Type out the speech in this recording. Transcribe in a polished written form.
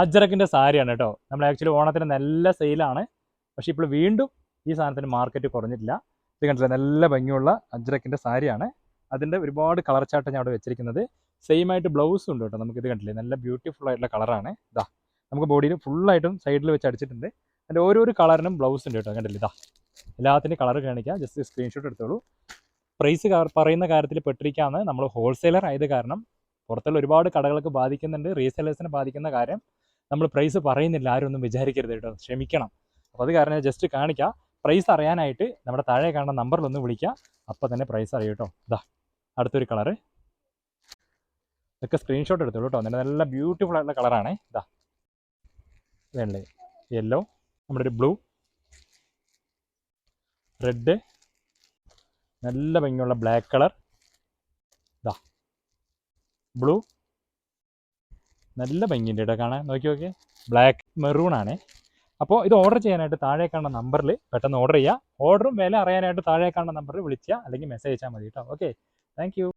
അജ്രക്കിൻ്റെ സാരിയാണ് കേട്ടോ. നമ്മൾ ആക്ച്വലി ഓണത്തിന് നല്ല സെയിലാണ്. പക്ഷേ ഇപ്പോൾ വീണ്ടും ഈ സാധനത്തിന് മാർക്കറ്റ് കുറഞ്ഞിട്ടില്ല. ഇത് കണ്ടില്ല, നല്ല ഭംഗിയുള്ള അജ്രക്കിൻ്റെ സാരിയാണ്. അതിൻ്റെ ഒരുപാട് കളർ ചാർട്ട് ഞാൻ അവിടെ വെച്ചിരിക്കുന്നത്. സെയിം ആയിട്ട് ബ്ലൗസും ഉണ്ട് കേട്ടോ. നമുക്കിത് കണ്ടില്ലേ, നല്ല ബ്യൂട്ടിഫുൾ ആയിട്ടുള്ള കളറാണ്. ഇതാ നമുക്ക് ബോഡിയിൽ ഫുള്ളായിട്ടും സൈഡിൽ വെച്ച് അടിച്ചിട്ടുണ്ട്. അതിൻ്റെ ഓരോരോ കളറിനും ബ്ലൗസ് ഉണ്ട് കേട്ടോ. കണ്ടില്ല, ഇതാ എല്ലാത്തിൻ്റെയും കളർ കാണിക്കാം. ജസ്റ്റ് സ്ക്രീൻഷോട്ട് എടുത്തോളൂ. പ്രൈസ് പറയുന്ന കാര്യത്തിൽ പെട്ടിരിക്കാമെന്ന് നമ്മൾ ഹോൾസെയിലർ ആയത് കാരണം പുറത്തുള്ള ഒരുപാട് കടകൾക്ക് ബാധിക്കുന്നുണ്ട്. റീസെല്ലേഴ്സിനെ ബാധിക്കുന്ന കാര്യം നമ്മൾ പ്രൈസ് പറയുന്നില്ല, ആരും ഒന്നും വിചാരിക്കരുത് കേട്ടോ, ക്ഷമിക്കണം. അപ്പോൾ അത് കാരണം ജസ്റ്റ് കാണിക്കാം. പ്രൈസ് അറിയാനായിട്ട് നമ്മുടെ താഴെ കാണുന്ന നമ്പറിലൊന്ന് വിളിക്കുക, അപ്പോൾ തന്നെ പ്രൈസ് അറിയും കേട്ടോ. ഇതാ അടുത്തൊരു കളറ്, ഇതൊക്കെ സ്ക്രീൻഷോട്ട് എടുത്തോളൂ കേട്ടോ. നല്ല ബ്യൂട്ടിഫുൾ ആയിട്ടുള്ള കളറാണ്. ഇതാ വേണ്ടേ, യെല്ലോ, നമ്മുടെ ഒരു ബ്ലൂ, റെഡ്, നല്ല ഭംഗിയുള്ള ബ്ലാക്ക് കളർ, ഇതാ ബ്ലൂ, നല്ല ഭംഗിയുണ്ട് കേട്ടോ കാണാൻ. നോക്കി ബ്ലാക്ക് മെറൂൺ ആണ്. അപ്പോൾ ഇത് ഓർഡർ ചെയ്യാനായിട്ട് താഴെ കാണുന്ന നമ്പറിൽ പെട്ടെന്ന് ഓർഡർ ചെയ്യുക. ഓർഡറും വില അറിയാനായിട്ട് താഴെ കാണുന്ന നമ്പറിൽ വിളിക്കുക, അല്ലെങ്കിൽ മെസ്സേജ് അയച്ചാൽ മതി കേട്ടോ. Okay, thank you.